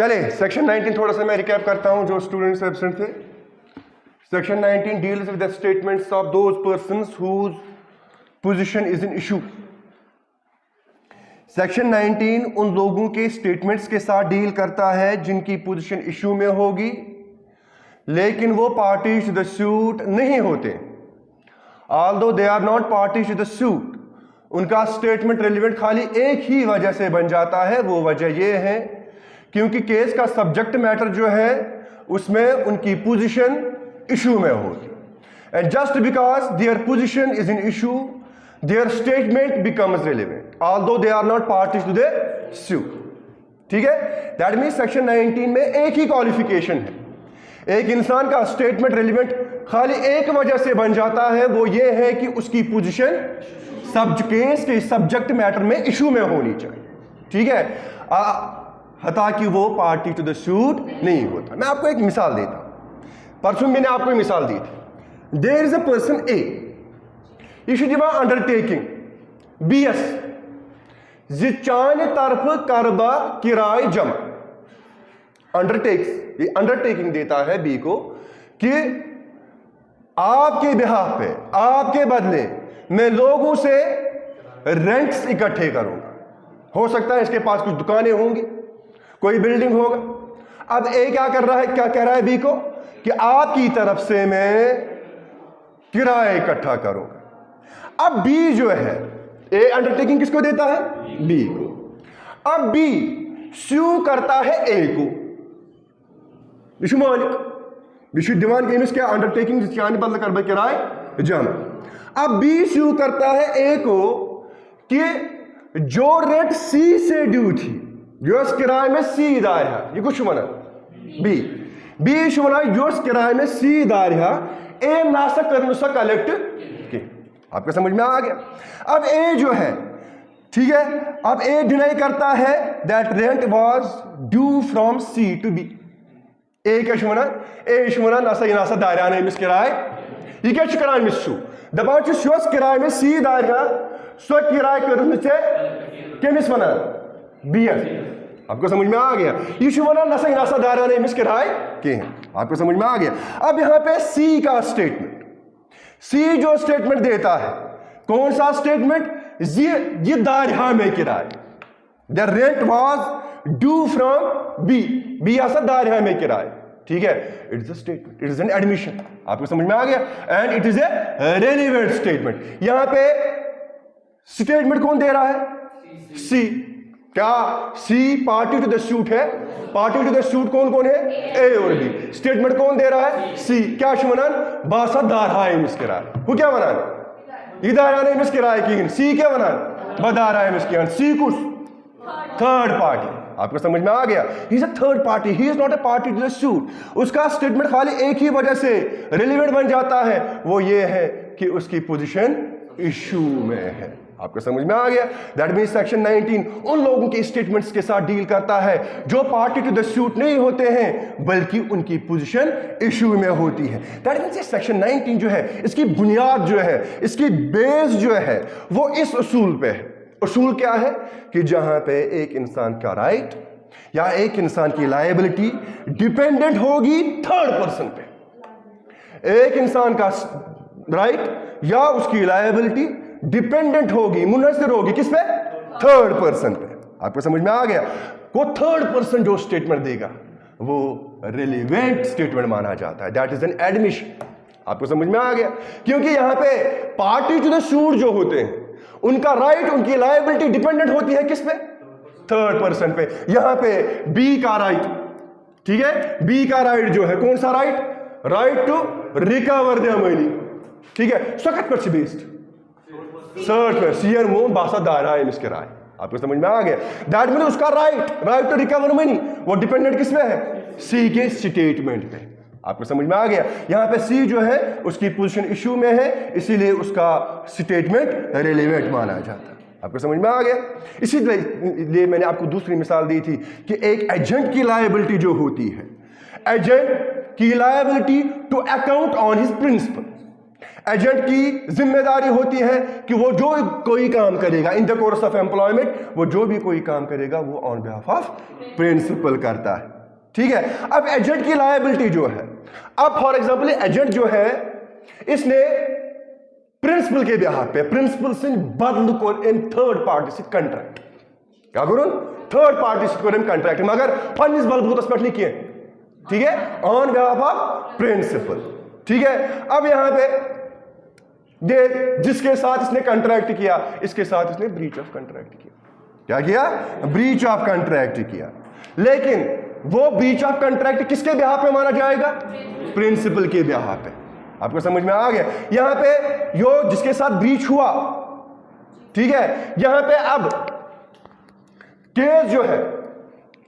चले सेक्शन 19 थोड़ा सा मैं रिकैप करता हूं जो स्टूडेंट्स एब्सेंट थे। Section 19 deals with the statements of those persons whose position is in issue. Section 19 उन लोगों के स्टेटमेंट्स के साथ डील करता है जिनकी पोजीशन इशू में होगी लेकिन वो पार्टीज टू द सूट नहीं होते। Although they are not parties to the suit, उनका स्टेटमेंट रेलिवेंट खाली एक ही वजह से बन जाता है। वो वजह ये है क्योंकि केस का सब्जेक्ट मैटर जो है उसमें उनकी पोजीशन इशू में होगी। And just because their position is in issue their statement becomes relevant although they are not parties to the suit. ठीक है, दैट मींस सेक्शन 19 में एक ही क्वालिफिकेशन है। एक इंसान का स्टेटमेंट रेलिवेंट खाली एक वजह से बन जाता है, वो ये है कि उसकी पोजीशन केस के सब्जेक्ट मैटर में इशू में होनी चाहिए। ठीक है, हता कि वो पार्टी टू द सूट नहीं होता। मैं आपको एक मिसाल देता हूं, परसों मैंने आपको एक मिसाल दी थी। देयर इज अ पर्सन ए, यह दिवा अंडरटेकिंग BS जि चान तरफ करबा किराए जमा। अंडरटेक्स, ये अंडरटेकिंग देता है बी को कि आपके बिहाफ पे, आपके बदले मैं लोगों से रेंट्स इकट्ठे करूंगा। हो सकता है इसके पास कुछ दुकानें होंगी, कोई बिल्डिंग होगा। अब ए क्या कर रहा है, क्या कह रहा है बी को कि आपकी तरफ से मैं किराया इकट्ठा करूंगा। अब बी जो है, ए अंडरटेकिंग किसको देता है, बी को। अब बी स्यू करता है ए को, यह मालिक, यह दिवान अमिस क्या अंडरटेकिंग चान बदल कर किराए जमा। अब बी स्यू करता है ए को कि जो रेंट सी से ड्यू थी, जो किराए में सी दार है, ये कुछ वना बी वना जो किराए में सी दार है ए नासा कर सा कलेक्ट के। आपको समझ में आ गया। अब ए जो है, ठीक है, अब ए डिनाई करता है that rent was due from C to B. A क्या वना, ए वना नासा दारियान अमिस किराए, यह क्या करान अमिस सू दपान सोस किराए में सी दारिया सो किराए कर कमिस वना बीएस। आपको समझ में आ गया। यह वना नासा दारियान अमिस किराए कहें। आपको समझ में आ गया। अब यहां पे सी का स्टेटमेंट, सी जो स्टेटमेंट देता है, कौन सा स्टेटमेंट, ये दारिया में किराए, the rent was due from B आसा दारिया में किराए। ठीक है, it is a statement, it is an admission. आपको समझ में आ गया। And it is a relevant statement. यहां पे स्टेटमेंट कौन दे रहा है, सी। क्या C party to the suit है? पार्टी टू द सूट कौन कौन है, ए और बी। स्टेटमेंट कौन दे रहा है, सी। क्या वनान बासा दारहा मिस किराए, वो क्या वनान इदारा मिस किराए की, सी क्या वनान बदारा मिस किराए। सी कुछ थर्ड पार्टी। आपको समझ में आ गया। He is a third party, he is not a party to the suit. उसका स्टेटमेंट खाली एक ही वजह से रिलेवेंट बन जाता है, वो ये है कि उसकी पोजीशन इशू में है। आपको समझ में आ गया। दैट मींस सेक्शन 19 उन लोगों के स्टेटमेंट्स के साथ डील करता है जो पार्टी टू द सूट नहीं होते हैं बल्कि उनकी पोजीशन इशू में होती है। दैट मींस सेक्शन 19 जो है, इसकी बुनियाद जो है, इसकी बेस जो है, वो इस उसूल पे है। उसूल क्या है कि जहां पे एक इंसान का राइट या एक इंसान की लायबिलिटी डिपेंडेंट होगी थर्ड पर्सन पे। एक इंसान का राइट या उसकी लायबिलिटी डिपेंडेंट होगी, मुनहसर होगी किस पे, थर्ड पर्सन पे। आपको समझ में आ गया। को थर्ड पर्सन जो स्टेटमेंट देगा वो रिलेवेंट स्टेटमेंट माना जाता है। That is an admission. आपको समझ में आ गया। क्योंकि यहां पे पार्टी टू द सूट जो होते हैं उनका राइट, उनकी लायबिलिटी डिपेंडेंट होती है किस पे, थर्ड पर्सन पे। यहां पे बी का राइट, ठीक है, बी का राइट जो है कौन सा right, right to recover the money. ठीक है, सकत पर से बेस्ड सर्च पर सीयर मो बासा दायरा है इसके राय। आपको समझ में आ गया। दैट मीन उसका राइट टू रिकवर मनी वो डिपेंडेंट किस पे है, सी के स्टेटमेंट पे। आपको समझ में आ गया। यहां पे सी जो है उसकी पोजीशन इशू में है, इसीलिए उसका स्टेटमेंट रिलेवेंट माना जाता है। आपको समझ में आ गया। इसीलिए मैंने आपको दूसरी मिसाल दी थी कि एक एजेंट की लायबिलिटी जो होती है, एजेंट की liability to account on his principal, agent की जिम्मेदारी होती है कि वो जो कोई काम करेगा in the course of employment, वो जो भी कोई काम करेगा वो ऑन बिहाफ ऑफ प्रिंसिपल करता है। ठीक है, अब एजेंट की लायबिलिटी जो है, अब फॉर एग्जांपल एजेंट जो है इसने प्रिंसिपल के बिहाफ पे प्रिंसिपल से बदल को इन थर्ड पार्टी से कंट्रैक्ट क्या करूं, थर्ड पार्टी से करें कंट्रैक्ट, मगर पन्निस बलबूतस पर नहीं किए, ठीक है, ऑन बिहाफ ऑफ प्रिंसिपल। ठीक है, अब यहां पे देख जिसके साथ इसने कंट्रैक्ट किया, इसके साथ इसने ब्रीच ऑफ कंट्रैक्ट किया। क्या किया? ब्रीच ऑफ कंट्रैक्ट किया। लेकिन वो ब्रीच ऑफ कंट्रैक्ट किसके बिहाफ पे माना जाएगा? प्रिंसिपल के बिहाफ पे। आपको समझ में आ गया? यहां पे जो जिसके साथ ब्रीच हुआ, ठीक है, यहां पे अब केस जो है,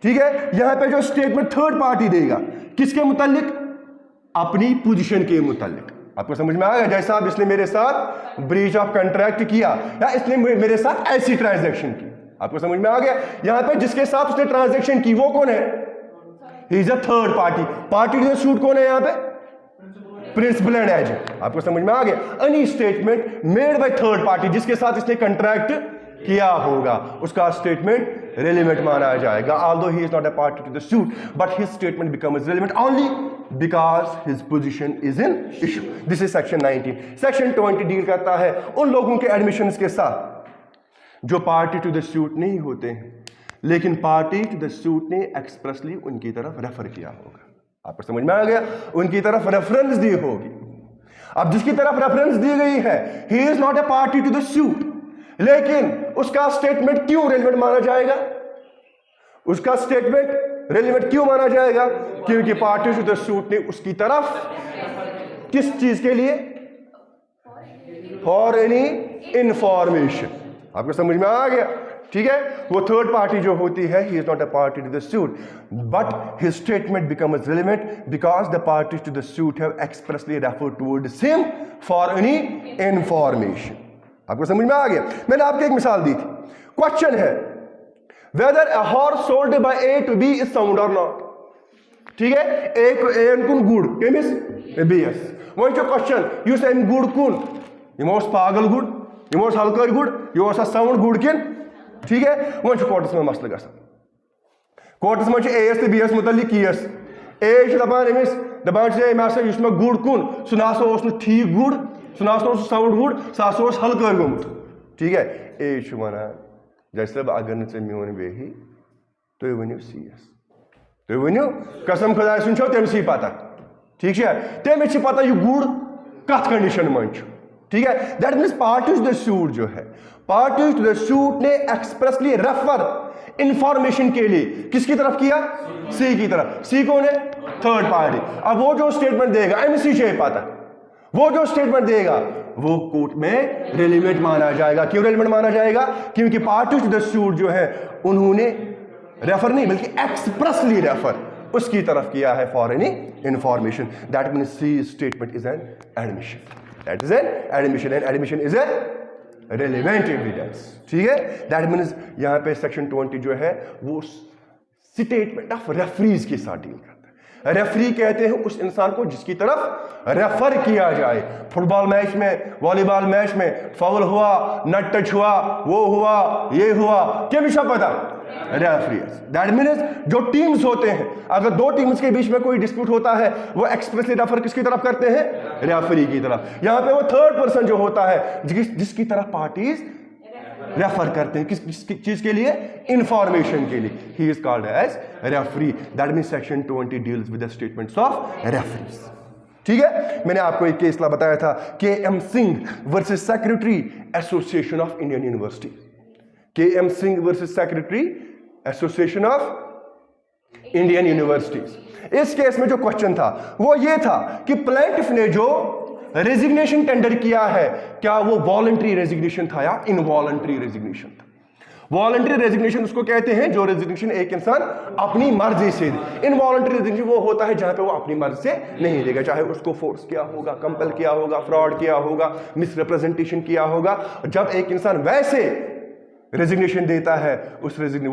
ठीक है, यहां पे जो स्टेटमेंट थर्ड पार्टी देगा किसके मुतालिक? अपनी पोजीशन के मुतालिक। आपको समझ में आ गया? जैसा अब इसने मेरे साथ ब्रीच ऑफ कंट्रैक्ट किया या इसने मेरे साथ ऐसी ट्रांजैक्शन की। आपको समझ में आ गया? यहां पे जिसके साथ उसने ट्रांजैक्शन की वो कौन है? He is a third party. Party to the suit कौन है यहां पे? Principal and agent. आपको समझ में आ गया? Any statement made by third party जिसके साथ इसने कंट्रैक्ट किया होगा उसका स्टेटमेंट रेलेवेंट माना जाएगा। Although he is not a party to the suit but his statement becomes relevant only because his position is in issue. This is section 19। Section 20 deal करता है उन लोगों के एडमिशन के साथ जो पार्टी टू द सूट नहीं होते हैं लेकिन पार्टी टू द सूट ने एक्सप्रेसली उनकी तरफ रेफर किया होगा। आपको समझ में आ गया? उनकी तरफ रेफरेंस दी होगी। अब जिसकी तरफ रेफरेंस दी गई है he is not a party to the suit, लेकिन उसका स्टेटमेंट क्यों रेलेवेंट माना जाएगा? उसका स्टेटमेंट रेलेवेंट क्यों माना जाएगा? क्योंकि पार्टी टू द सूट ने उसकी तरफ किस चीज के लिए? For any information. आपको समझ में आ गया? ठीक है, वो थर्ड पार्टी जो होती है he is not a party to the suit but his statement becomes relevant because the party to the suit have expressly referred towards him for any information. आपको समझ में आ गया? मैंने आपको एक मिसाल दी थी। क्वेश्चन है whether a horse sold by A to B is sound और नॉट। ठीक है, ए को ए कुन गुड केमिस बीएस वो जो क्वेश्चन युस एम गुड कुन यमोस पागल good यमोस Holkar good योस sound good किन। ठीक है, वो कोर्टस में मसला गसान कोर्टस में एस तो बीएस मुतलिक कीस ए दपान अमिस दपान मे मे गुड कुन सह ना ठीक गुड सह ना साउंड गुड सह हल्कर गोमुत। ठीक है, ए वन जैसे अगर ने मोन बेही तुम वनो सीएस तुम वनो कसम खुदा सुन तमसी पता। ठीक है, तमिस पता यह गुड कत कंडीशन मन। ठीक है, that means party to the suit जो है पार्टी टू द सूट ने एक्सप्रेसली रेफर इंफॉर्मेशन के लिए किसकी तरफ किया? सी की तरफ। सी कौन है? Third party. अब वो जो स्टेटमेंट देगा एमसी चाहिए पता, वो जो स्टेटमेंट देगा वो कोर्ट में रेलेवेंट माना जाएगा। क्यों रेलेवेंट माना जाएगा? क्योंकि पार्टी टू द सूट जो है उन्होंने रेफर नहीं बल्कि एक्सप्रेसली रेफर उसकी तरफ किया है for any information. That means C statement is an admission. That is an admission and admission is a relevant evidence. ठीक है, that means यहां पे सेक्शन 20 जो है वो स्टेटमेंट ऑफ रेफरीज के साथ डील करता है। रेफरी कहते हैं उस इंसान को जिसकी तरफ रेफर किया जाए। फुटबॉल मैच में, वॉलीबॉल मैच में फाउल हुआ, नट टच हुआ, वो हुआ, ये हुआ, क्या विषय पता? रेफरी। दैट मीन्स जो टीम्स होते हैं अगर दो टीम्स के बीच में कोई डिस्प्यूट होता है वो एक्सप्रेसली रेफर किसकी तरफ करते हैं? रेफरी की तरफ। यहां पे वो थर्ड पर्सन जो होता है जिसकी तरफ पार्टीज रेफर करते हैं किस चीज के लिए? इंफॉर्मेशन के लिए। He is called as referee. That means section 20 deals with the statements of referees. ठीक है, मैंने आपको एक केस बताया था K M. Singh versus secretary association of Indian university. K M. Singh versus secretary association of Indian universities. इस केस में जो क्वेश्चन था वो ये था कि प्लेंटिफ ने जो रेजिग्नेशन टेंडर किया है क्या वो वॉलंटरी रेजिग्नेशन था या इनवॉलंटरी रेजिग्नेशन था? वॉलंटरी रेजिग्नेशन उसको कहते हैं जो रेजिग्नेशन एक इंसान अपनी मर्जी से दे। इनवॉलंटरी रेजिग्नेशन वो होता है जहां पे वो अपनी मर्जी से नहीं देगा, चाहे उसको फोर्स किया होगा, कंपेल किया होगा, फ्रॉड किया होगा, मिसरिप्रेजेंटेशन किया होगा। जब एक इंसान वैसे रेजिग्नेशन देता है वो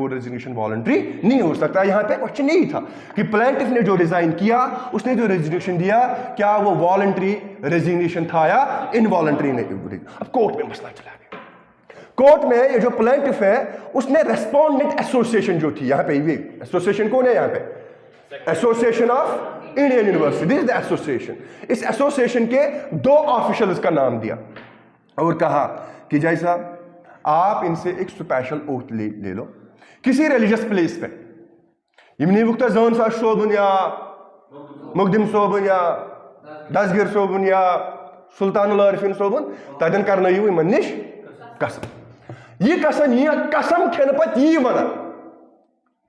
रेजिग्नेशन वॉलंटरी नहीं हो सकता। यहां पे क्वेश्चन यही था कि प्लेंटिफ ने जो रिजाइन किया, उसने जो रेजिग्नेशन दिया, क्या वो वॉलंटरी रेजिग्नेशन था या इनवॉलंटरी नहीं। अब कोर्ट में मसला चला गया। कोर्ट में ये जो प्लेंटिफ है उसने रेस्पोंडेंट एसोसिएशन जो थी, यहां पे ये एसोसिएशन कौन है, यहां पे association of Indian university, this is the association. इस एसोसिएशन के 2 ऑफिशियल्स का नाम दिया और कहा कि जैसा आप इनसे एक स्पेशल ओथ ले लो किसी रिलीजियस प्लेस पे, यमनी वक्त जन सा शोबन या मुकदिम सोबन या दसगिर सोबन या सुल्तानुल आरिफिन सोबन तदन करना इन निश कसम। यह कसम खेन पे यी वन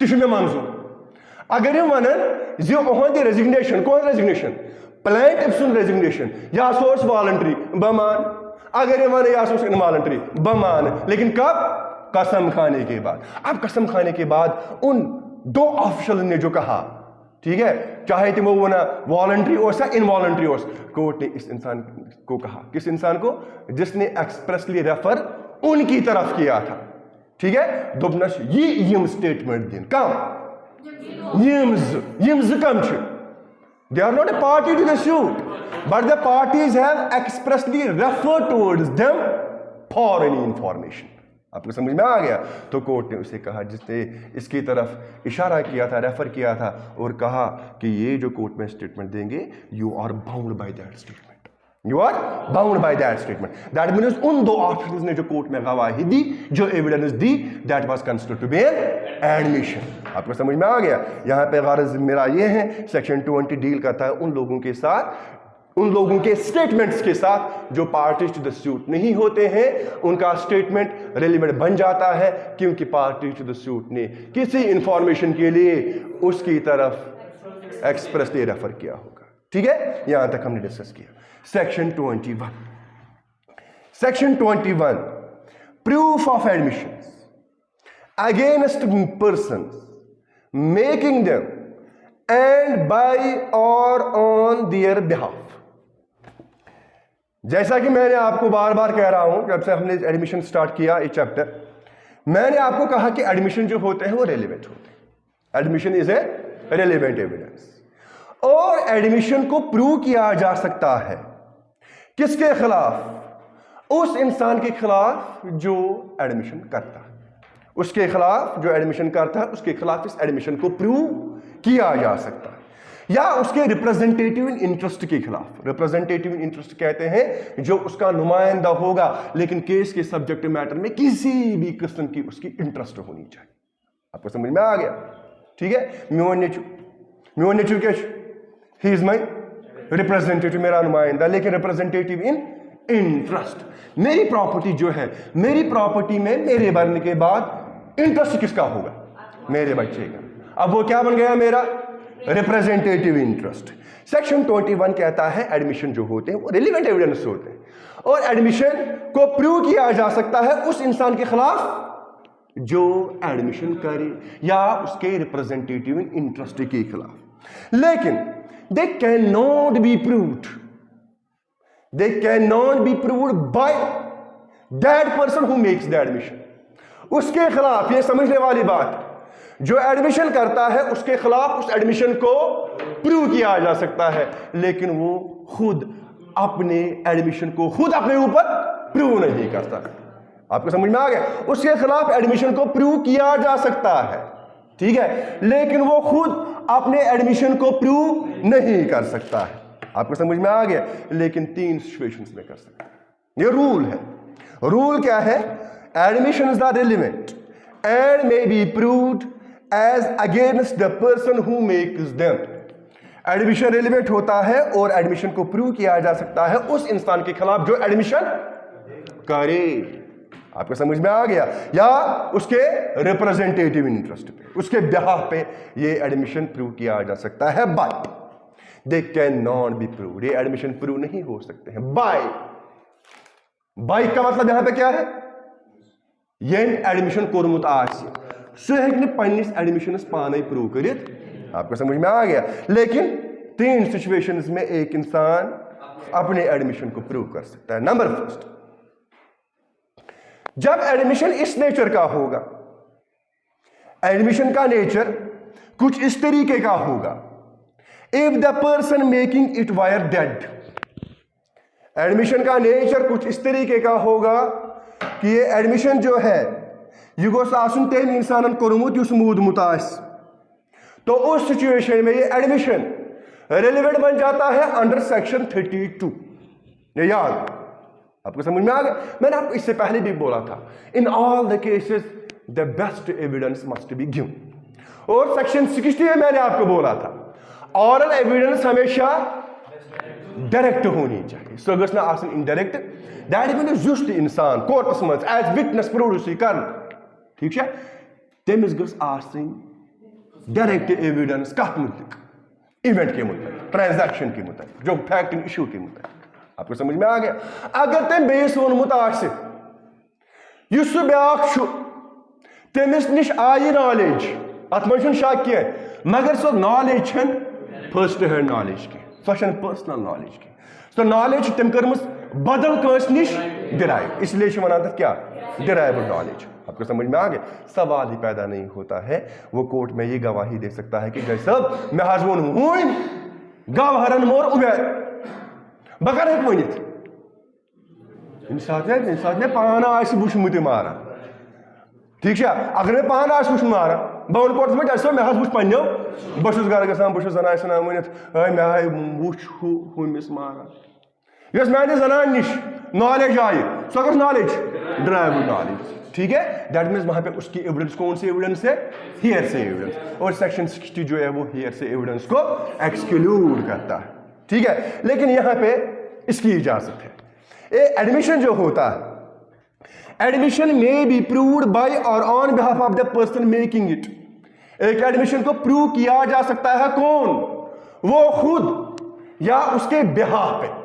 तह मंजूर। अगर यह वन जी रेजिग्नेशन, कौन रेजिग्नेशन, प्लेंटिफ सुन रेजिग्नेशन, यह वॉलंटरी बमान। अगर ये माने या इनवॉलंटरी बमान, लेकिन कब, कसम खाने के बाद। अब कसम खाने के बाद उन 2 ऑफिशियल ने जो कहा, ठीक है, चाहे तो वो ना वॉलंटरी और सा इनवॉलंटरी और, कोर्ट ने इस इंसान को कहा, किस इंसान को, जिसने एक्सप्रेसली रेफर उनकी तरफ किया था, ठीक है, दोपनस यम स्टेटमेंट दिन कम यम कम छ। They are not a party to the suit, but the parties have expressly referred towards them for any information. आपको समझ में आ गया? तो कोर्ट ने उसे कहा जिसने इसकी तरफ इशारा किया था, रेफर किया था और कहा कि ये जो कोर्ट में स्टेटमेंट देंगे, you are bound by that statement, you are bound by that statement. That means उन 2 ऑफिसर्स ने जो कोर्ट में गवाही दी, जो एविडेंस दी, that was considered to be an admission. आपको समझ में आ गया? यहां पे गारज मेरा ये है, सेक्शन 20 डील करता है उन लोगों के साथ, उन लोगों के स्टेटमेंट्स के साथ जो पार्टीज टू द सूट नहीं होते हैं, उनका स्टेटमेंट रेलिवेंट बन जाता है क्योंकि पार्टी टू द सूट ने किसी इंफॉर्मेशन के लिए उसकी तरफ एक्सप्रेसली रेफर किया होगा। ठीक है, यहां तक हमने डिस्कस किया। Section 21, section 21 proof of admission against persons making them and by or on their behalf। जैसा कि मैंने आपको बार बार कह रहा हूं, जब से हमने एडमिशन स्टार्ट किया ये चैप्टर, मैंने आपको कहा कि एडमिशन जो होते हैं वो रेलिवेंट होते हैं। Admission is a relevant evidence, और एडमिशन को प्रूव किया जा सकता है किसके खिलाफ? उस इंसान के खिलाफ जो एडमिशन करता है, उसके खिलाफ जो एडमिशन करता है, उसके खिलाफ इस एडमिशन को प्रूव किया जा सकता है, या उसके रिप्रेजेंटेटिव इन इंटरेस्ट के खिलाफ। रिप्रेजेंटेटिव इन इंटरेस्ट कहते हैं जो उसका नुमाइंदा होगा, लेकिन केस के सब्जेक्ट मैटर में किसी भी किस्म की उसकी इंटरेस्ट होनी चाहिए। आपको समझ में आ गया? ठीक है, म्योन नेचू क्या, ही इज माई रिप्रेजेंटेटिव, मेरा नुमाइंदा, लेकिन रिप्रेजेंटेटिव इन इंटरेस्ट। मेरी प्रॉपर्टी जो है, मेरी प्रॉपर्टी में मेरे बनने के बाद इंटरेस्ट किसका होगा? मेरे बच्चे का। अब वो क्या बन गया? मेरा रिप्रेजेंटेटिव इंटरेस्ट। सेक्शन 21 कहता है एडमिशन जो होते हैं वो रिलेवेंट एविडेंस होते हैं, और एडमिशन को प्रूव किया जा सकता है उस इंसान के खिलाफ जो एडमिशन करे, या उसके रिप्रेजेंटेटिव इंटरेस्ट के खिलाफ। लेकिन they can not be proved, they cannot be proved by that person who makes the admission। उसके खिलाफ, ये समझने वाली बात, जो एडमिशन करता है उसके खिलाफ उस एडमिशन को प्रूव किया जा सकता है, लेकिन वो खुद अपने एडमिशन को खुद अपने ऊपर प्रूव नहीं करता। आपको समझ में आ गया? उसके खिलाफ एडमिशन को प्रूव किया जा सकता है, ठीक है, लेकिन वो खुद अपने एडमिशन को प्रूव नहीं कर सकता है। आपको समझ में आ गया? लेकिन 3 सिचुएशंस में कर सकते हैं। ये रूल है। रूल क्या है? Admissions are relevant and may be proved as against the person who makes them. Admission relevant होता है और एडमिशन को प्रूव किया जा सकता है उस इंसान के खिलाफ जो एडमिशन करे। आपको समझ में आ गया? या उसके रिप्रेजेंटेटिव इंटरेस्ट पे, उसके बिहाफ पे ये एडमिशन प्रूव किया जा सकता है, but they can not be proved. ये एडमिशन प्रूव नहीं हो सकते हैं बाय। बाय का मतलब यहां पे क्या है? ये एडमिशन कोरमुत आसि सह हेकि पन्निस एडमिशनस पाने प्रूव करित। आपको समझ में आ गया? लेकिन 3 सिचुएशंस में एक इंसान अपने एडमिशन को प्रूव कर सकता है। नंबर फर्स्ट, जब एडमिशन इस नेचर का होगा, एडमिशन का नेचर कुछ इस तरीके का होगा, if the person making it wire dead, admission का नेचर कुछ इस तरीके का होगा कि ये एडमिशन जो है यह गोस आसुन तेम इंसानन कोरमुत युस मूदमुत आस, तो उस सिचुएशन में ये एडमिशन रेलिवेंट बन जाता है अंडर सेक्शन 32। ये याद आपको समझ में आ गया? मैंने आपको इससे पहले भी बोला था, in all the cases the best evidence must be given. और सेक्शन 60 में मैंने आपको बोला था ऑरल एविडेंस हमेशा डायरेक्ट होनी चाहिए, सो गस ना आसन इनडायरेक्ट। दैट मीन्स जुस्ट इंसान कोर्टस मज एज विटनेस प्रोड्यूस कर, ठीक है, तमिस गस आसन डायरेक्ट एविडेंस कत मुतलिक, इवेंट के मुतलिक, ट्रांजैक्शन के मुतलिक, जो फैक्ट इशू के मुतलिक। आपको समझ में आ गया? अगर तम बेस वोनमुत आसे युस ब्याख तमिस निश आई नॉलेज, अत मन शक कह, मगर सो नॉलेज छन फर्स्ट हैंड नॉलेज की, सो पर्सनल नॉलेज की, सो नॉलेज तम कर बदल कस निश डिराइव, इसलिए वन तथ क्या डिराइव नॉलेज। आपको समझ में आ गया? सवाल ही पैदा नहीं होता है, वो कोर्ट में ये गवाही दे सकता है कि जैसे सब मैं हज वोन हूं गवाहरन मोर उमेर बकर हेक वनित इंसान पान आस वुचमुत मारा, ठीक है, अगर मैं पान आस वुच मारा बह वन कोर्टस में जैसे मैं हज वुच पन्नो बस गर गसान बस जनान सनान वनित मे हाय वुच हुमिस मारा, यस मैंने जनान निश knowledge I, so guess knowledge drive knowledge, ठीक है। दैट मीन्स वहां पे उसकी एविडेंस कौन सी एविडेंस है? हियर से एविडेंस, और सेक्शन 60 जो है वो हियर से एविडेंस को एक्सक्लूड करता है, ठीक है। लेकिन यहां पे इसकी इजाजत है। एडमिशन जो होता है, एडमिशन में बी प्रूव्ड बाय और on behalf of the person making it, एक एडमिशन को प्रूव किया जा सकता है कौन? वो खुद या उसके बिहाफ पे।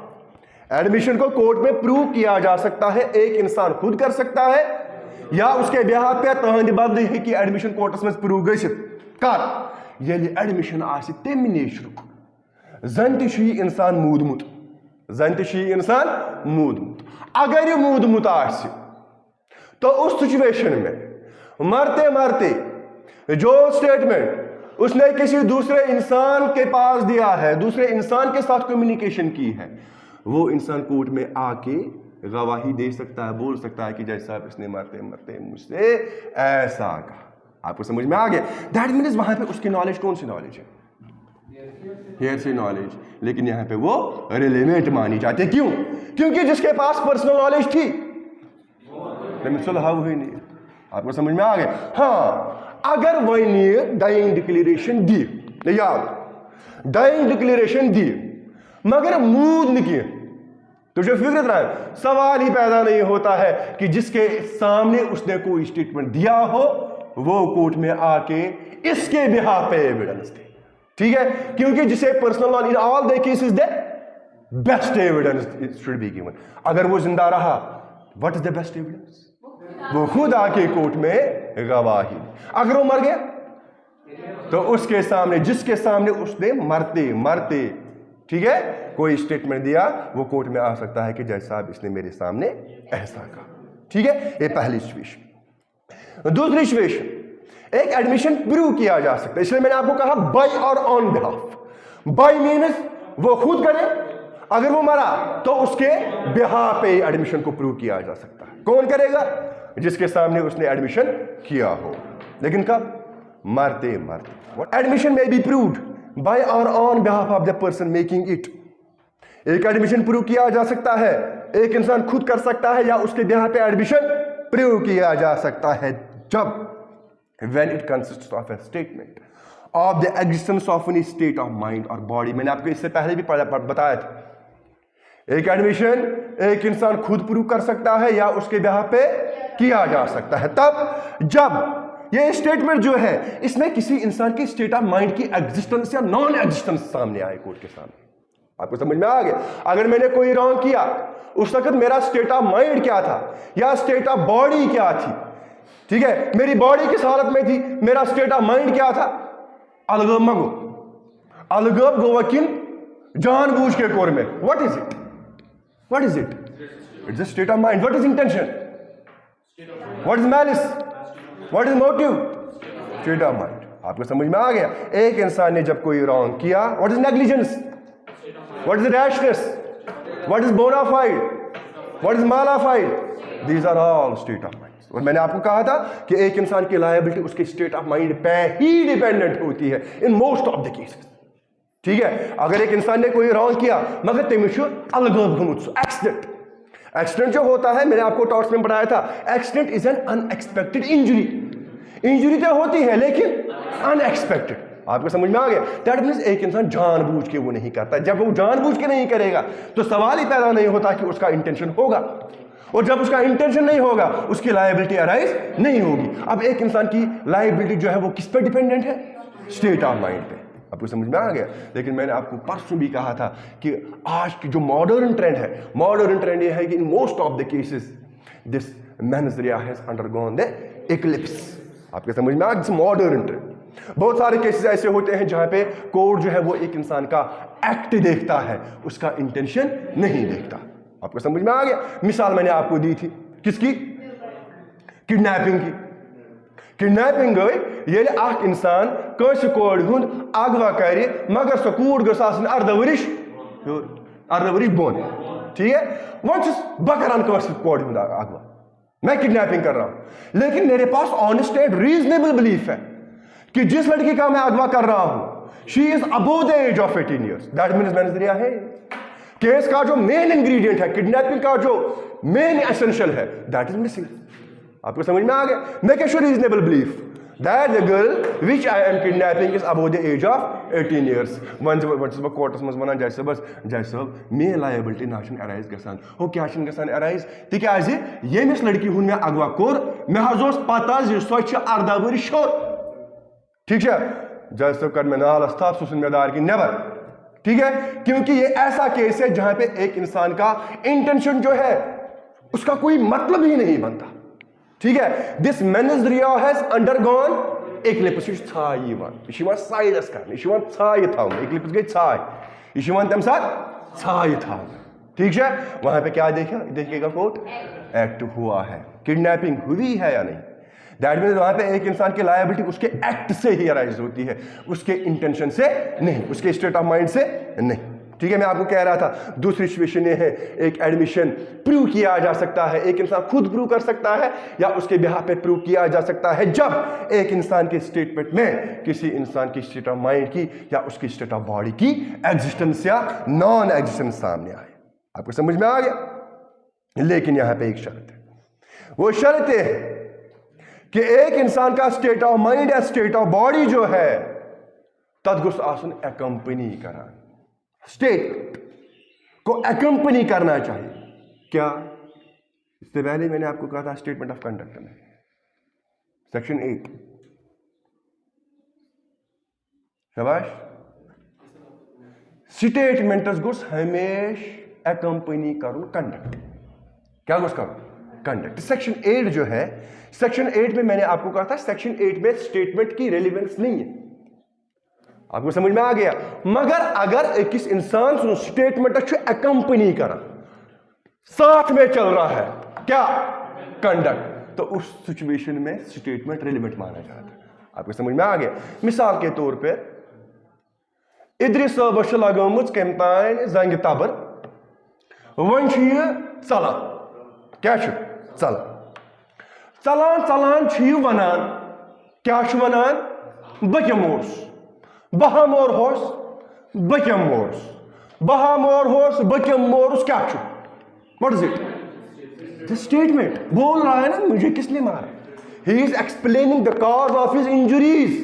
एडमिशन को कोर्ट में प्रूव किया जा सकता है, एक इंसान खुद कर सकता है या उसके बिहाफ पे तहंद बद है कि एडमिशन कोर्टस में प्रूव गसित कर ये एडमिशन आसि तमि नेचरुक जन ती इंसान मूदमुत, जन ती इंसान मूदमुत, अगर ये मूदमुत आसि तो उस सिचुएशन में मरते मरते जो स्टेटमेंट उसने किसी दूसरे इंसान के पास दिया है, दूसरे इंसान के साथ कम्युनिकेशन की है, वो इंसान कोर्ट में आके गवाही दे सकता है, बोल सकता है कि जैसा साहब इसने मरते मरते मुझसे ऐसा कहा। आपको समझ में आ गया? दैट मीन्स वहां पे उसकी नॉलेज कौन सी नॉलेज है? हियर से नॉलेज, लेकिन यहां पे वो रिलेवेंट मानी जाती है। क्यों? क्योंकि जिसके पास पर्सनल नॉलेज थी सुलह हुई नहीं। आपको समझ में आ गया? हाँ, अगर वही डाइंग डिक्लेरेशन दी, याद डाइंग डिक्लेरेशन दी मगर मूद नहीं किए, तो जो फिक्र रहा है, सवाल ही पैदा नहीं होता है कि जिसके सामने उसने कोई स्टेटमेंट दिया हो वो कोर्ट में आके इसके बिहाफ पे एविडेंस दे, ठीक है। क्योंकि जिसे personal knowledge in all the cases the best evidence should be given. अगर वो जिंदा रहा, what is the best evidence? वो खुद आके कोर्ट में गवाही। अगर वो मर गया तो उसके सामने, जिसके सामने उसने मरते मरते, ठीक है, कोई स्टेटमेंट दिया, वो कोर्ट में आ सकता है कि जैसा साहब इसने मेरे सामने ऐसा कहा, ठीक है। ये पहली सिचुएशन। दूसरी सिचुएशन, एक एडमिशन प्रूव किया जा सकता है, इसलिए मैंने आपको कहा बाय और ऑन बिहाफ। बाय मीन्स वो खुद करे, अगर वो मरा तो उसके बिहाफ पे एडमिशन को प्रूव किया जा सकता है। कौन करेगा? जिसके सामने उसने एडमिशन किया हो, लेकिन कब? मरते मरते। एडमिशन में बी प्रूव्ड बाय और on behalf of the person making it. एक एडमिशन प्रूव किया जा सकता है, एक इंसान खुद कर सकता है या उसके बिहाफ पे एडमिशन प्रूव किया जा सकता है जब when it consists of a statement of the existence of any state of mind or body। मैंने आपको इससे पहले भी बताया था, एक एडमिशन एक इंसान खुद प्रूव कर सकता है या उसके बिहाफ पे किया जा सकता है तब जब ये स्टेटमेंट जो है इसमें किसी इंसान की स्टेट ऑफ माइंड की एग्जिस्टेंस या नॉन एग्जिस्टेंस सामने आए कोर्ट के सामने। आपको समझ में आ गया? अगर मैंने कोई रॉन्ग किया, उस वक्त मेरा स्टेट ऑफ माइंड क्या था या स्टेट ऑफ बॉडी क्या थी, ठीक है, मेरी बॉडी किस हालत में थी, मेरा स्टेट ऑफ माइंड क्या था, अलगब मगो अलगब गो वकिन जानबूझ के कोर में। What is it? What is it? It's a state of mind. What is intention? What is malice, what is motive, state of mind. आपको समझ में आ गया? एक इंसान ने जब कोई रॉन्ग किया, what is negligence, what is rashness, what is bona fide, what is mala fide, these are all state of mind. और मैंने आपको कहा था कि एक इंसान की लायबिलिटी उसके स्टेट ऑफ माइंड पे ही डिपेंडेंट होती है in most of the cases. ठीक है, अगर एक इंसान ने कोई रॉन्ग किया मगर तमिश अलग एक्सीडेंट, एक्सीडेंट जो होता है मैंने आपको टॉट्स में पढ़ाया था, accident is an unexpected injury. Injury तो होती है लेकिन अनएक्सपेक्टेड। आपको समझ में आ गया? दैट मींस एक इंसान जानबूझ के वो नहीं करता। जब वो जानबूझ के नहीं करेगा तो सवाल ही पैदा नहीं होता कि उसका इंटेंशन होगा, और जब उसका इंटेंशन नहीं होगा उसकी लायबिलिटी अराइज नहीं होगी। अब एक इंसान की लायबिलिटी जो है वो किस पे डिपेंडेंट है? स्टेट ऑफ माइंड पे। आपको समझ में आ गया? लेकिन मैंने आपको परसों भी कहा था कि आज की जो मॉडर्न ट्रेंड है, मॉडर्न ट्रेंड ये है कि in most of the cases this mains Riya has undergone the Eclipse. आपको समझ में आ गया? Modern trend. बहुत सारे केसेस ऐसे होते हैं जहां पे कोर्ट जो है वो एक इंसान का एक्ट देखता है, उसका इंटेंशन नहीं देखता। आपको समझ में आ गया? मिसाल मैंने आपको दी थी किसकी? किडनैपिंग की। किडनैपिंग गई ये अख इंसान कंस कोर हुंद अगवा करे मगर सो कूड़ गस आसन 18 वर्ष बोन। ठीक है, वन बकरान कंस कोर हुंद अगवा, मैं किडनैपिंग कर रहा हूं, लेकिन मेरे पास ऑनेस्ट एंड रीजनेबल बिलीफ है कि जिस लड़की का मैं अगवा कर रहा हूं she is above the age of 18 years. That means मैंने जरिया है केस का जो मेन इंग्रेडिएंट है, किडनैपिंग का जो मेन एसेंशियल है, दैट इज मिसिंग। आपको समझ में आ गया? Make a reasonable belief that the girl which I am kidnapping is above the age of 18 years. One बह कोर्टस मज वनान जज साहब मे लायबिलिटी ना अराइज गसान हो क्या गसान अराइज तिकाज यमिस लड़की हुन मे अगवा कोर मे हज पता सो 18 वर्ष शोर। ठीक है, जज साहब कर मे नालस था सुसुमेदार की नेवर। ठीक है, क्योंकि ये ऐसा केस है जहां पे एक इंसान का इंटेंशन जो है उसका कोई मतलब ही नहीं बनता। ठीक है, this mains Riya has undergone Eclipse. यह छाय यह साइडस कर, यह छाय था, इक्लिप्स गई छाय, यह तम साथ छाय था। ठीक है, वहां पे क्या देखिएगा कोर्ट, एक्ट हुआ है, किडनैपिंग हुई है या नहीं। दैट मीन्स वहां पे एक इंसान की लायबिलिटी उसके एक्ट से ही अराइज होती है, उसके इंटेंशन से नहीं, उसके स्टेट ऑफ माइंड से नहीं। ठीक है, मैं आपको कह रहा था दूसरी सिचुएशन ये है, एक एडमिशन प्रूव किया जा सकता है, एक इंसान खुद प्रूव कर सकता है या उसके बिहाफ पे प्रूव किया जा सकता है जब एक इंसान के स्टेटमेंट में किसी इंसान की स्टेट ऑफ माइंड की या उसकी स्टेट ऑफ बॉडी की एग्जिस्टेंस या नॉन एग्जिस्टेंस सामने आए। आपको समझ में आ गया? लेकिन यहां पे एक शर्त है, वो शर्त है कि एक इंसान का स्टेट ऑफ माइंड या स्टेट ऑफ बॉडी जो है तद गुस आसन एकंपनी करा, स्टेट को एकंपनी करना चाहिए। क्या? इससे पहले मैंने आपको कहा था स्टेटमेंट ऑफ कंडक्ट में सेक्शन 8, शाबाश, स्टेटमेंट्स गुस हमेश एकंपनी करो कंडक्ट। क्या गुस करो? कंडक्ट। सेक्शन 8 जो है, सेक्शन 8 में मैंने आपको कहा था सेक्शन 8 में स्टेटमेंट की रेलिवेंस नहीं है। आपको समझ में आ गया? मगर अगर एक किस इंसान से स्टेटमेंट एकंपनी करा, साथ में चल रहा है क्या? कंडक्ट, तो उस सिचुएशन में स्टेटमेंट रेलिवेंट माना जाता है। आपको समझ में आ गया? मिसाल के तौर पे इद्रिस साहब लगामुच कम तान जंग तबर, वन चलान, क्या चलान चलान चलान वनान, क्या वनान? बह मोर्स, बहा मोर होस बकम मोर्स, बहा मोर होस बकम मोर्स, क्या what is it? The statement बोल रहा है ना मुझे किसने मारा, he is explaining the cause of his injuries.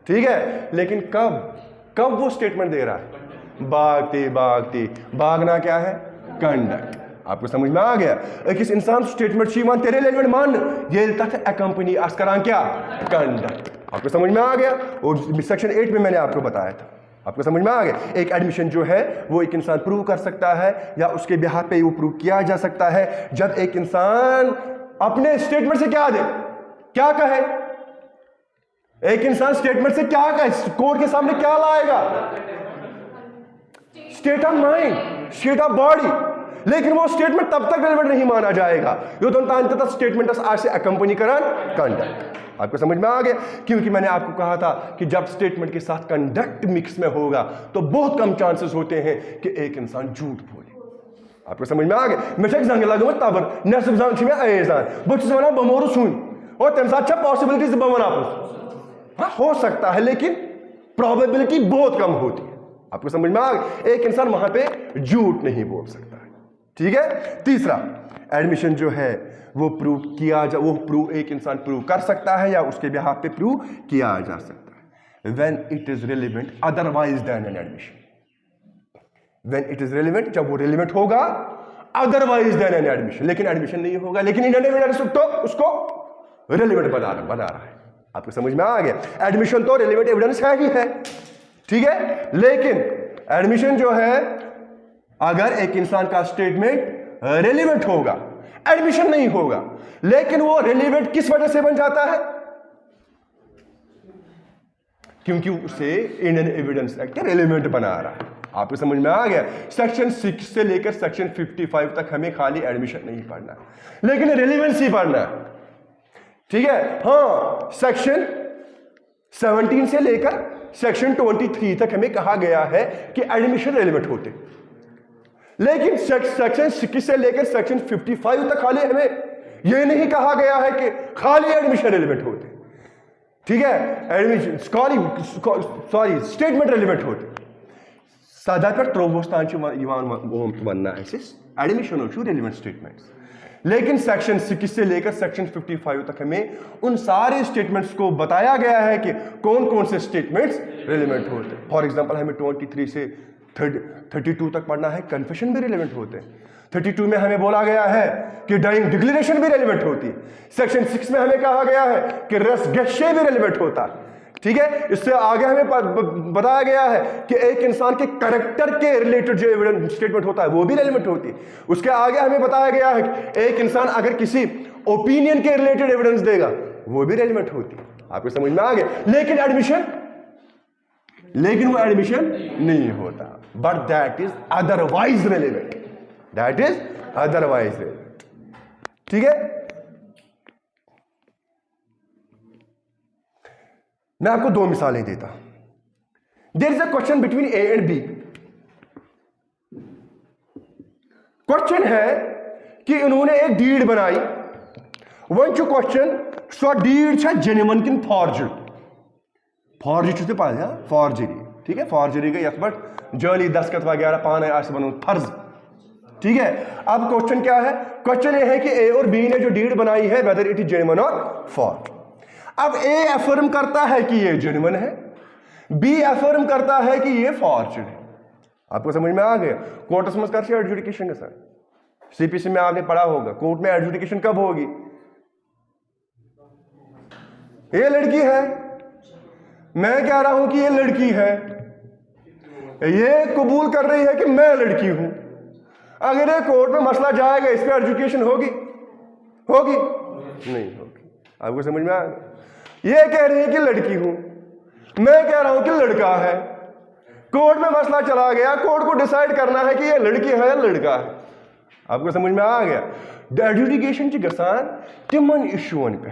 ठीक है, लेकिन कब वो स्टेटमेंट दे रहा है? भागते भागते, भागना क्या है? कंडक्ट। आपको समझ में आ गया? किस इंसान स्टेटमेंट शीवान तेरे रेलिवेंट मान ये कंपनी अस्करान क्या? कंडक्ट। आपको समझ में आ गया? और सेक्शन 8 में मैंने आपको बताया था। आपको समझ में आ गया? एक एडमिशन जो है वो एक इंसान प्रूव कर सकता है या उसके बिहाफ पे वो प्रूव किया जा सकता है जब एक इंसान अपने स्टेटमेंट से क्या दे, क्या कहे। एक इंसान स्टेटमेंट से क्या कहे, कोर्ट के सामने क्या लाएगा? State of mind, state of body, लेकिन वो स्टेटमेंट तब तक रेलेवेंट नहीं माना जाएगा यो स्टेटमेंट आसे अकंपनी करान कंडक्ट। आपको समझ में आ गया? क्योंकि मैंने आपको कहा था कि जब स्टेटमेंट के साथ कंडक्ट मिक्स में होगा तो बहुत कम चांसेस होते हैं कि एक इंसान झूठ बोले। आपको समझ में आ गया? मैं जंग लगो तबर नेसफ जंग में अजान बहुत बमोर सुन और तम साथ पॉसिबिलिटीज बवन आप हो सकता है, लेकिन प्रोबेबिलिटी बहुत कम होती है। आपको समझ में आ गया? एक इंसान वहां पे झूठ नहीं बोल सकता है। ठीक है। तीसरा, एडमिशन जो है वो प्रूव किया जा, वो प्रूव एक इंसान प्रूव कर सकता है या उसके बिहाफ पे प्रूव किया जा सकता है when it is relevant otherwise than an admission. When it is relevant, जब वो रिलेवेंट होगा, अदरवाइज देन एन एडमिशन, लेकिन एडमिशन नहीं होगा, लेकिन इंडियन एविडेंस तो उसको रिलेवेंट बना रहा है। आपको समझ में आ गया? एडमिशन तो रिलेवेंट एविडेंस है ही है, ठीक है, लेकिन एडमिशन जो है अगर एक इंसान का स्टेटमेंट रिलेवेंट होगा, एडमिशन नहीं होगा, लेकिन वो रिलेवेंट किस वजह से बन जाता है? क्योंकि उसे इंडियन एविडेंस एक्ट रिलेवेंट बना रहा है। आपको समझ में आ गया? सेक्शन 6 से लेकर सेक्शन 55 तक हमें खाली एडमिशन नहीं पढ़ना, लेकिन रिलेवेंसी पढ़ना है। ठीक है। हाँ, सेक्शन 17 से लेकर सेक्शन 23 तक हमें कहा गया है कि एडमिशन रिलेवेंट होते, लेकिन सेक्शन 6 से लेकर सेक्शन 55 तक खाली हमें यह नहीं कहा गया है कि खाली एडमिशन रिलेवेंट होते। ठीक है, एडमिशन सॉरी स्टेटमेंट रिलेवेंट होते। सदा पे त्रोवोस्तान वनना एडमिशन रिलेवेंट स्टेटमेंट्स, लेकिन सेक्शन 6 से लेकर सेक्शन 55 तक हमें उन सारे स्टेटमेंट्स को बताया गया है कि कौन कौन से स्टेटमेंट्स रिलेवेंट होते हैं। फॉर एग्जांपल हमें 23 से 32 तक पढ़ना है, कन्फेशन भी रिलेवेंट होते हैं। 32 में हमें बोला गया है कि डाइंग डिक्लेरेशन भी रिलेवेंट होती है। सेक्शन 6 में हमें कहा गया है कि रस गश्ये भी रिलेवेंट होता है। ठीक है, इससे आगे हमें बताया गया है कि एक इंसान के कैरेक्टर के रिलेटेड जो एविडेंस स्टेटमेंट होता है वो भी रिलेवेंट होती है। उसके आगे हमें बताया गया है कि एक इंसान अगर किसी ओपिनियन के रिलेटेड एविडेंस देगा वो भी रिलेवेंट होती है। आपको समझ में आ गया? लेकिन वो एडमिशन नहीं होता, but that is otherwise relevant, that is otherwise relevant. ठीक है, मैं आपको 2 मिसालें देता। There is a question between A and B. Question है कि इन्होंने एक डीड बनाई। वन चु क्वेश्चन सो डीड छा जेन्युइन किन फॉर्जड? फॉर्जरी तो पाया फॉर्जरी। ठीक है, फॉर्जरी गई यथ बट जर्नी दस्तखत वगैरह पाने आस बनो फर्ज। ठीक है, अब क्वेश्चन क्या है? क्वेश्चन ये है कि ए और बी ने जो डीड बनाई है वेदर इट इज जेन्युइन और फॉर्ज। अब ए अफर्म करता है कि ये जेन्युइन है, बी अफर्म करता है कि ये फॉर्जड है। आपको समझ में आ गया? कोर्ट में कर एडजुडिकेशन के साथ सीपीसी में आपने पढ़ा होगा, कोर्ट में एडजुडिकेशन कब होगी? ये लड़की है, मैं कह रहा हूं कि ये लड़की है, ये कबूल कर रही है कि मैं लड़की हूं। अगर ये कोर्ट में मसला जाएगा, इस पर एडजुडिकेशन होगी? नहीं होगी। आपको समझ में आ गया? ये कह रही है कि लड़की हूं, मैं कह रहा हूं कि लड़का है। कोर्ट में मसला चला गया, कोर्ट को डिसाइड करना है कि ये लड़की है या लड़का है। आपको समझ में आ गया? एडजुडिकेशन ची गसान तिमन इशून पे,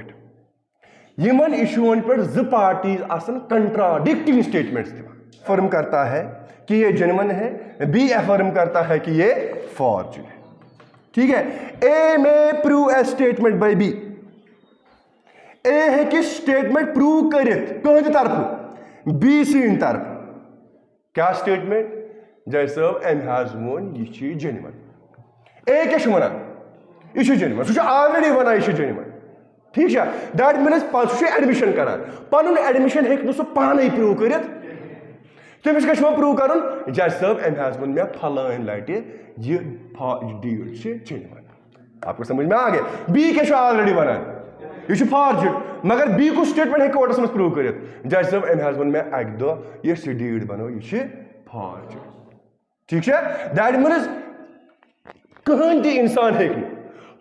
यमन इशून पे ज पार्टीज आसन कंट्राडिक्टिंग स्टेटमेंट्स दिवान। फर्म करता है कि ये जेन्युइन है, बी अफर्म करता है कि ये फॉर्जड है। ठीक है, ए में prove a statement by B. A है कि स्टेटमेंट प्रूव करित कहद तरफ, बी सी तरफ। क्या स्टेटमेंट? जैसे एम हैज वोन ये जेन्युइन। ए क्या वना यह जेन्युइन, सह ऑलरेडी वना यह जेन्युइन। ठीक है, दैट मीन्स सह एडमिशन करान। पन एडमिशन हेक सह पाने प्रूव करित, तमिस क्या प्रूव कर जज साहब एम हैज वोन मे फलान लटि यह डीड जेन्युइन। आपको समझ में आ गया? बी क्या ऑलरेडी वनान यह फॉर्जड, मगर बी को स्टेटमेंट है कोर्टस में प्रूव कर जज साहब एम हैज वोन मे अक दह यह डीड बनो यह फॉर्जड। ठीक है, दैट मीन्स कहन ती इंसान हेक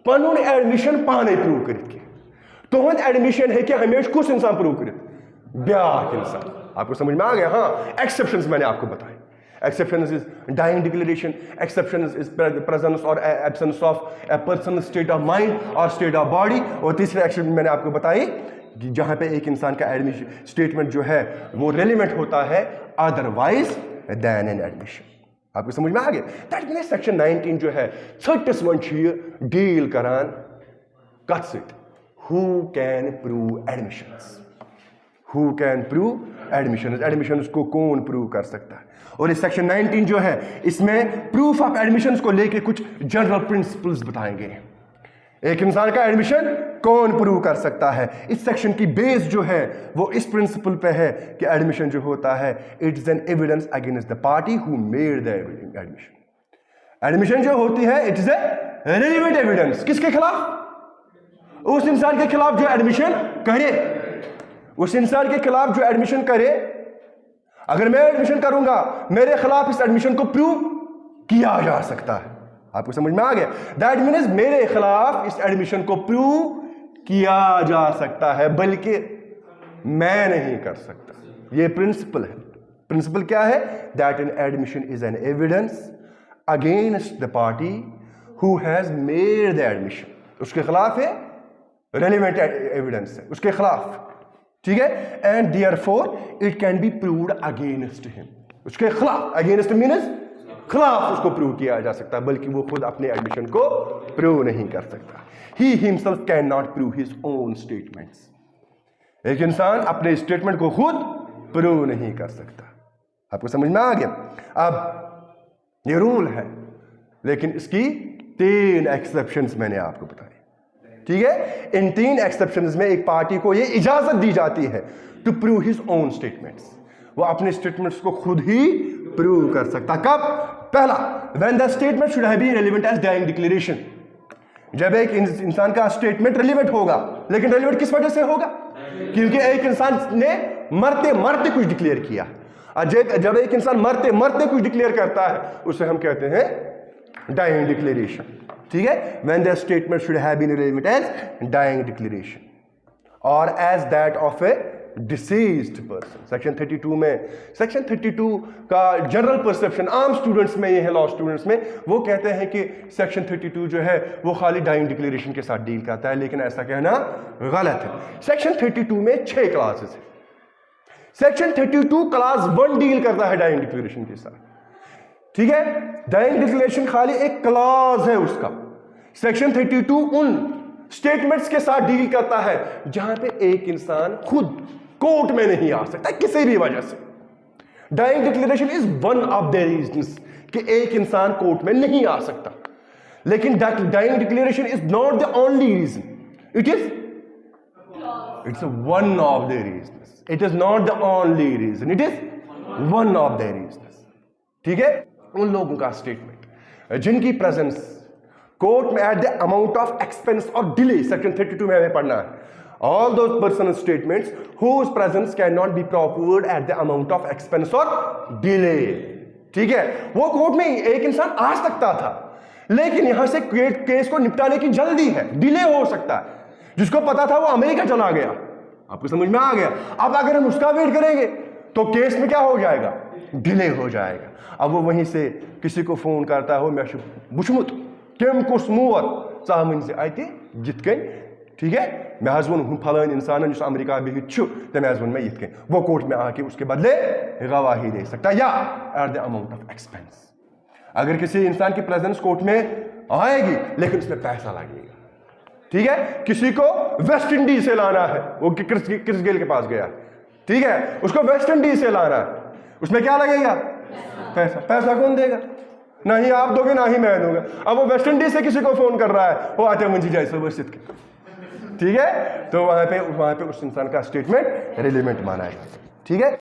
पन एडमिशन पाने प्रूव कर। तुहद एडमिशन है हमेशा कुछ इंसान प्रूव कर? ब्याक इंसान। आपको समझ में आ गया? हाँ, एक्सेप्शंस मैंने आपको बताए। Exception is dying declaration. Exception is presence or absence of a person's state of mind or state of body. और तीसरे एक्सेप्शन मैंने आपको बताई कि जहां पे एक इंसान का एडमिशन स्टेटमेंट जो है वो रेलिवेंट होता है अदरवाइज देन एन एडमिशन। आपको समझ में आ गया? दैट मीन्स सेक्शन 19 जो है 31 डील करान कत seat who can prove admissions, who can prove admissions, admissions को कौन प्रूव कर सकता है। और इस सेक्शन 19 जो है इसमें प्रूफ ऑफ एडमिशंस को लेके कुछ जनरल प्रिंसिपल्स बताएंगे। एक इंसान का एडमिशन कौन प्रूव कर सकता है। इस सेक्शन की बेस जो है वो इस प्रिंसिपल पे है कि एडमिशन जो होता है it is an evidence against the party who made the admission. Admission जो होती है it is A relevant evidence किसके खिलाफ? उस इंसान के खिलाफ जो एडमिशन करे, उस इंसान के खिलाफ जो एडमिशन करे। अगर मैं एडमिशन करूंगा मेरे खिलाफ इस एडमिशन को प्रूव किया जा सकता है। आपको समझ में आ गया? दैट मीन्स मेरे खिलाफ इस एडमिशन को प्रूव किया जा सकता है बल्कि मैं नहीं कर सकता। ये प्रिंसिपल है। प्रिंसिपल क्या है? That an admission is an evidence against the party who has made the admission. उसके खिलाफ है, रेलिवेंट एविडेंस है उसके खिलाफ, ठीक है। And therefore it can be proved against him. उसके खिलाफ, अगेंस्ट मीन्स खिलाफ उसको प्रूव किया जा सकता है बल्कि वो खुद अपने एडमिशन को प्रूव नहीं कर सकता। He himself can not prove his own statements. एक इंसान अपने स्टेटमेंट को खुद प्रूव नहीं कर सकता। आपको समझ में आ गया? अब ये रूल है लेकिन इसकी 3 एक्सेप्शंस मैंने आपको बताई, ठीक है। इन 3 एक्सेप्शंस में एक पार्टी को यह इजाजत दी जाती है to prove his own statements. वो अपने स्टेटमेंट्स को खुद ही प्रूव कर सकता। कब? पहला, when the statement should have been relevant as dying declaration. जब एक इंसान का स्टेटमेंट रेलेवेंट होगा, लेकिन रेलेवेंट किस वजह से होगा? क्योंकि एक इंसान ने मरते मरते कुछ डिक्लेयर किया। जब एक इंसान मरते मरते कुछ डिक्लेयर करता है उसे हम कहते हैं डाइंग डिक्लेरेशन, ठीक है। when the statement should have been relevant as dying declaration or as that of a deceased person। Section 32 में, सेक्शन 32 का जनरल परसेप्शन आम स्टूडेंट्स में ये है, लॉ स्टूडेंट्स में, वो कहते हैं कि सेक्शन 32 जो है वो खाली डाइंग डिक्लेरेशन के साथ डील करता है, लेकिन ऐसा कहना गलत है। सेक्शन 32 में 6 क्लासेस है। सेक्शन 32 क्लास 1 डील करता है डाइंग डिक्लेरेशन के साथ, ठीक है। डाइंग डिक्लेरेशन खाली एक क्लॉज है उसका। सेक्शन 32 उन स्टेटमेंट्स के साथ डील करता है जहां पे एक इंसान खुद कोर्ट में नहीं आ सकता किसी भी वजह से। Dying declaration is one of the reasons कि एक इंसान कोर्ट में नहीं आ सकता, लेकिन dying declaration is not the only reason, it's one of the reasons. It is not the only reason, it is one of the reasons, ठीक है। उन लोगों का स्टेटमेंट जिनकी प्रेजेंस कोर्ट में at the amount of expense और delay, section 32 में हमें पढ़ना है। All those personal statements whose presence can not be procured at the amount of expense और डिले, ठीक है। वो कोर्ट में एक इंसान आ सकता था लेकिन यहां से केस को निपटाने की जल्दी है, डिले हो सकता है। जिसको पता था वो अमेरिका चला गया। आपको समझ में आ गया? अब अगर हम उसका वेट करेंगे तो केस में क्या हो जाएगा? डिले हो जाएगा। अब वो वहीं से किसी को फोन करता है, मैं बुशमुत केम कुछ मूवर चाहमन से आते जितकन, ठीक है, मैं हज वो फलान इंसान जो अमेरिका बिहित तमें हज वो मैं ये वो कोर्ट में आके उसके बदले गवाही दे सकता या eight the amount of expense. अगर किसी इंसान की प्रेजेंस कोर्ट में आएगी लेकिन उसमें पैसा लगेगा, ठीक है। किसी को वेस्ट इंडीज से लाना है, वो क्रिस गेल के पास गया, ठीक है, उसको वेस्ट इंडीज से लाना है, उसमें क्या लगेगा? पैसा। पैसा कौन देगा? ना ही आप दोगे ना ही मैं दूंगा। अब वो वेस्ट इंडीज से किसी को फोन कर रहा है, वो आते मुंजी जैसे वर्षित के, ठीक है, तो वहां पे उस इंसान का स्टेटमेंट रेलिवेंट माना जाता है, ठीक है।